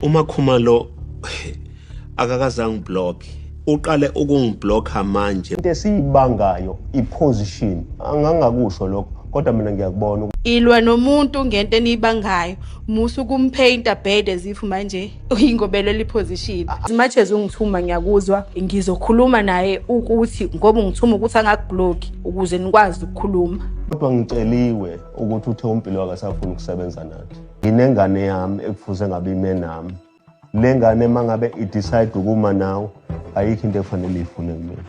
uMakhumalo akakazange block uqale ukungiblocka manje into esiyibangayo iposition angangakusho lokho kodwa mina ngiyakubona ilwa nomuntu ngento eniyibangayo musu kumpainta bad as if manje uyingobelela iposition as much as ungithuma ngiyakuzwa ngizokhuluma naye ukuthi ngoba ungithuma ukuthi angakublock ukuze nikwazi ukukhuluma kodwa ngiceliwe ukuthi uthe umpilo wakasafuna ukusebenza nathi nginengane yami ekufuze ngabe ime nami le ngane mangabe idecide ukuma nawe ayikho into efanele ifune kumina.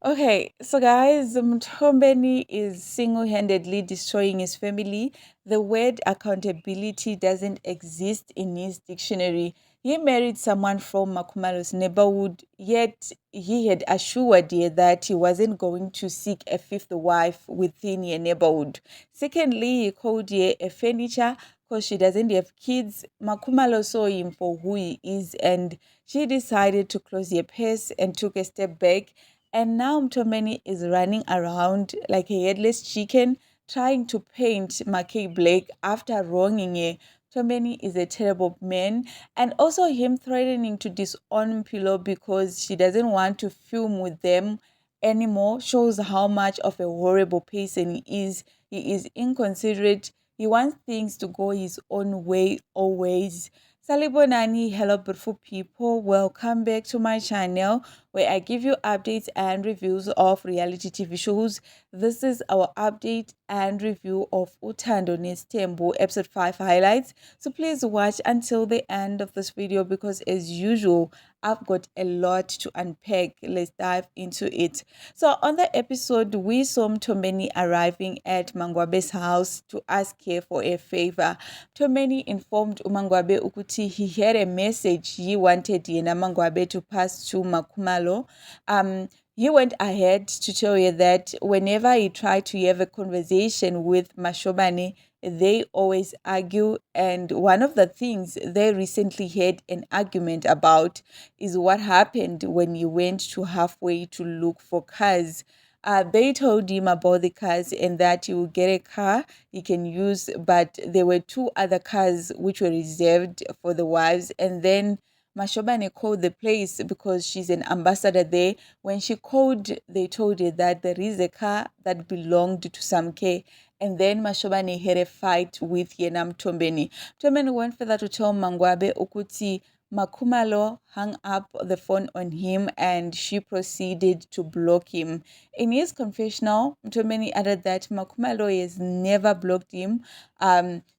Okay, so guys, Mthombeni is single-handedly destroying his family. The word accountability doesn't exist in his dictionary. He married someone from Makhumalo's neighborhood, yet he had assured her that he wasn't going to seek a fifth wife within her neighborhood. Secondly, he called her a furniture because she doesn't have kids. Makhumalo saw him for who he is, and she decided to close her purse and took a step back. And now Mthombeni is running around like a headless chicken, trying to paint Makay Blake after wronging her. Mthombeni is a terrible man, and also him threatening to disown Mpilo because she doesn't want to film with them anymore shows how much of a horrible person he is. He is inconsiderate. He wants things to go his own way always. Salibonani, hello beautiful people, welcome back to my channel where I give you updates and reviews of reality TV shows. This is our update and review of Uthando Nestembu episode 5 highlights. So please watch until the end of this video because as usual, I've got a lot to unpack. Let's dive into it. So on the episode, we saw Mthombeni arriving at Mangwabe's house to ask her for a favor. Mthombeni informed Mangwabe Ukuti he had a message he wanted Yena Mangwabe to pass to Makhumalo. He went ahead to tell her that whenever he tried to have a conversation with Mashobane, they always argue, and one of the things they recently had an argument about is what happened when he went to halfway to look for cars. They told him about the cars and that he will get a car he can use, but there were two other cars which were reserved for the wives. And then Mashobane called the place because she's an ambassador there. When she called, they told her that there is a car that belonged to Samke. And then Mashobane had a fight with Yena Mthombeni. Mthombeni went further to tell Mangwabe Ukuti Makhumalo hung up the phone on him and she proceeded to block him. In his confessional, Mthombeni added that Makhumalo has never blocked him.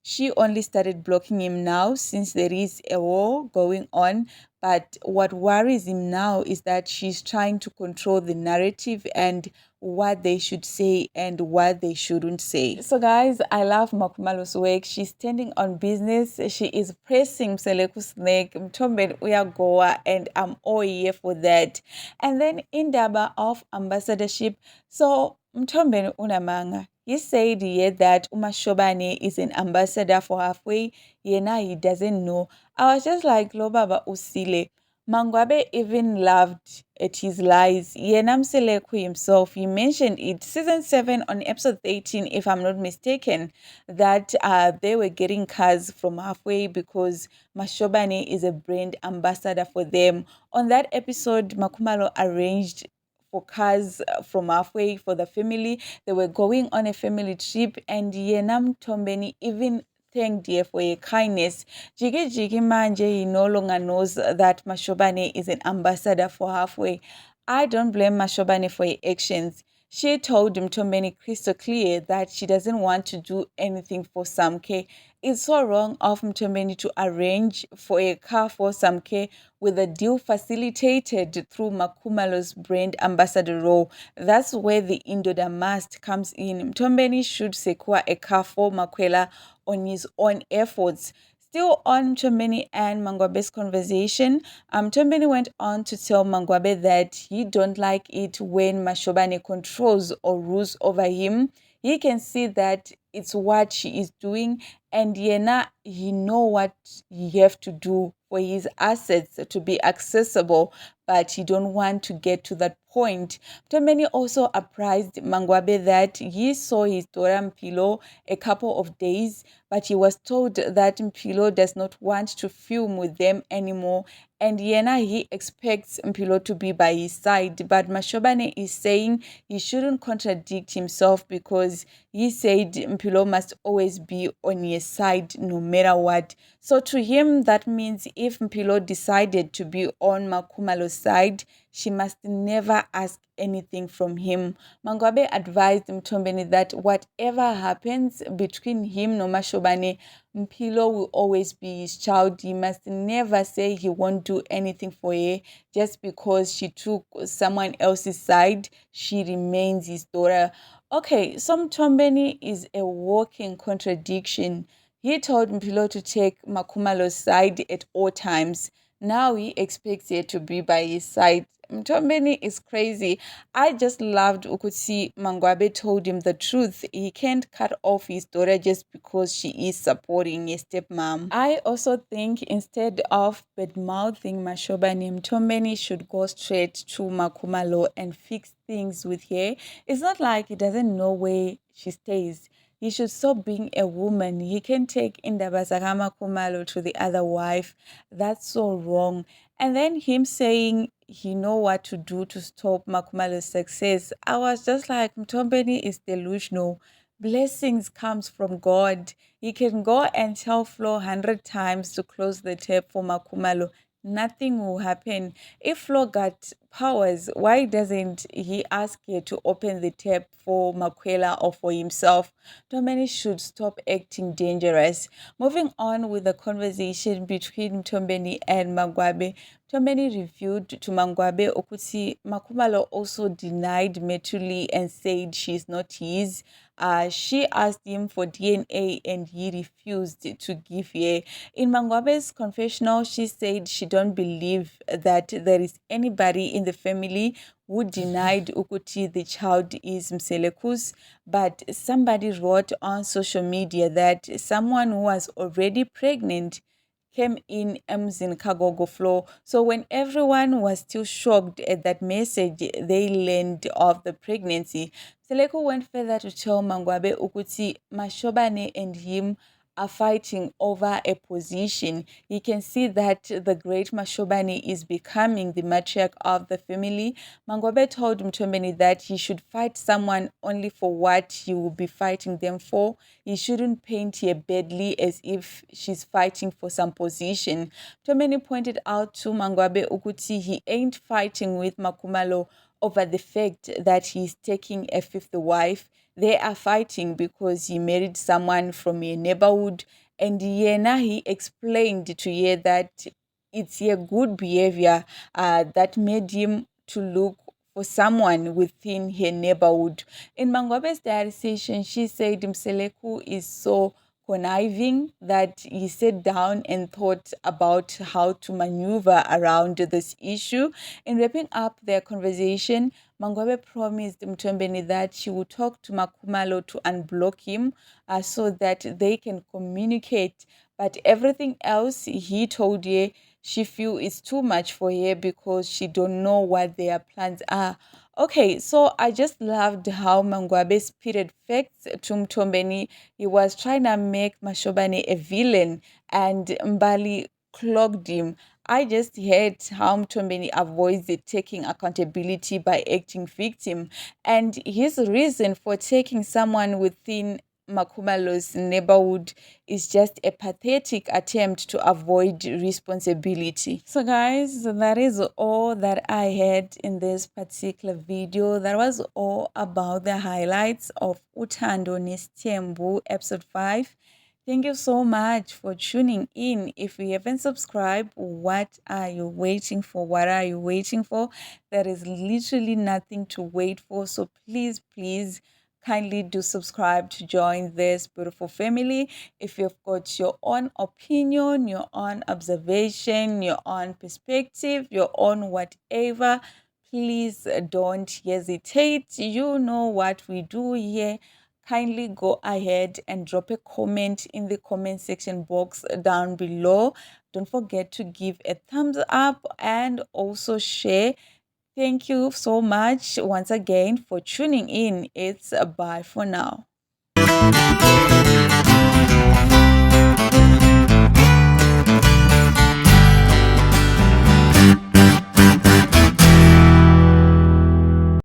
She only started blocking him now since there is a war going on. But what worries him now is that she's trying to control the narrative and what they should say and what they shouldn't say. So guys, I love Makhumalo's work. She's standing on business. She is pressing Mseleku neck. Mthombeni uyagoa, and I'm all here for that. And then indaba of ambassadorship. So Mthombeni unamanga. He said here that Umashobane is an ambassador for halfway. Yena, he doesn't know. I was just like, Lo baba usile. Mangwabe even laughed at his lies. Yena Mseleku himself, he mentioned it season 7 on episode 18, if I'm not mistaken, that they were getting cars from halfway because Mashobane is a brand ambassador for them. On that episode, Makhumalo arranged for cars from halfway for the family. They were going on a family trip, and Yena Mthombeni even thanked her for her kindness. Jiki manje, he no longer knows that Mashobane is an ambassador for halfway. I don't blame Mashobane for her actions. She told Mthombeni crystal clear that she doesn't want to do anything for Samke. It's so wrong of Mthombeni to arrange for a car for Samke with a deal facilitated through Makhumalo's brand ambassador role. That's where the Indoda must comes in. Mthombeni should secure a car for Makwela on his own efforts. Still on Mthombeni and Mangwabe's conversation, Mthombeni went on to tell Mangwabe that he don't like it when Mashobane controls or rules over him. He can see that it's what she is doing, and Yena, he know what he have to do for his assets to be accessible, but he don't want to get to that point. Mthombeni also apprised Mangwabe that he saw his daughter Mpilo a couple of days, but he was told that Mpilo does not want to film with them anymore, and yena he expects Mpilo to be by his side. But Mashobane is saying he shouldn't contradict himself because he said Mpilo must always be on his side no matter what. So to him, that means if Mpilo decided to be on Makhumalo's side, she must never ask anything from him. Mangwabe advised Mthombeni that whatever happens between him and Mashobane, Mpilo will always be his child. He must never say he won't do anything for her just because she took someone else's side. She remains his daughter. Okay, so Mthombeni is a walking contradiction. He told Mpilo to take Makhumalo's side at all times. Now he expects her to be by his side. Mthombeni is crazy. I just loved Ukuti Mangwabe told him the truth. He can't cut off his daughter just because she is supporting a stepmom. I also think instead of bad-mouthing Mashobane, Mthombeni should go straight to Makhumalo and fix things with her. It's not like he doesn't know where she stays. He should stop being a woman. He can take Indaba Zakama Khumalo to the other wife. That's so wrong. And then him saying he know what to do to stop Makhumalo's success. I was just like, Mthombeni is delusional. Blessings comes from God. He can go and tell Flo 100 times to close the tap for Makhumalo. Nothing will happen. If Flo got powers, why doesn't he ask her to open the tap for Makwela or for himself? Mthombeni should stop acting dangerous. Moving on with the conversation between Mthombeni and Mangwabe, Mthombeni revealed to Mangwabe ukuthi Makhumalo also denied Metuli and said she's not his. She asked him for DNA and he refused to give her. In Mangwabe's confessional, she said she don't believe that there is anybody in the family who denied Ukuti the child is Mselekus, but somebody wrote on social media that someone who was already pregnant came in Emzin Kagogo Floor. So when everyone was still shocked at that message they learned of the pregnancy, Seleko went further to tell Mangwabe Ukuti Mashobane and him are fighting over a position. You can see that the great Mashobane is becoming the matriarch of the family. Mangwabe told Mthombeni that he should fight someone only for what he will be fighting them for. He shouldn't paint her badly as if she's fighting for some position. Mthombeni pointed out to Mangwabe Ukuti he ain't fighting with Makhumalo over the fact that he's taking a fifth wife. They are fighting because he married someone from a neighborhood, and Yena he explained to her that it's a good behavior that made him to look for someone within her neighborhood. In Mangwabe's diary session, she said Mseleku is so conniving that he sat down and thought about how to maneuver around this issue. In wrapping up their conversation, Mangwabe promised Mthombeni that she would talk to Makhumalo to unblock him so that they can communicate. But everything else he told her, she feel is too much for her because she don't know what their plans are. Okay, so I just loved how Mangwabe spitted facts to Mthombeni. He was trying to make Mashobane a villain and Mbali clogged him. I just hate how Mthombeni avoids taking accountability by acting victim. And his reason for taking someone within Makhumalo's neighborhood is just a pathetic attempt to avoid responsibility. So guys, that is all that I had in this particular video. That was all about the highlights of Uthando Nesithembu episode 5. Thank you so much for tuning in. If you haven't subscribed, what are you waiting for? What are you waiting for? There is literally nothing to wait for. So please, kindly do subscribe to join this beautiful family. If you've got your own opinion, your own observation, your own perspective, your own whatever, please don't hesitate. You know what we do here. Kindly go ahead and drop a comment in the comment section box down below. Don't forget to give a thumbs up and also share. Thank you so much once again for tuning in. It's a bye for now.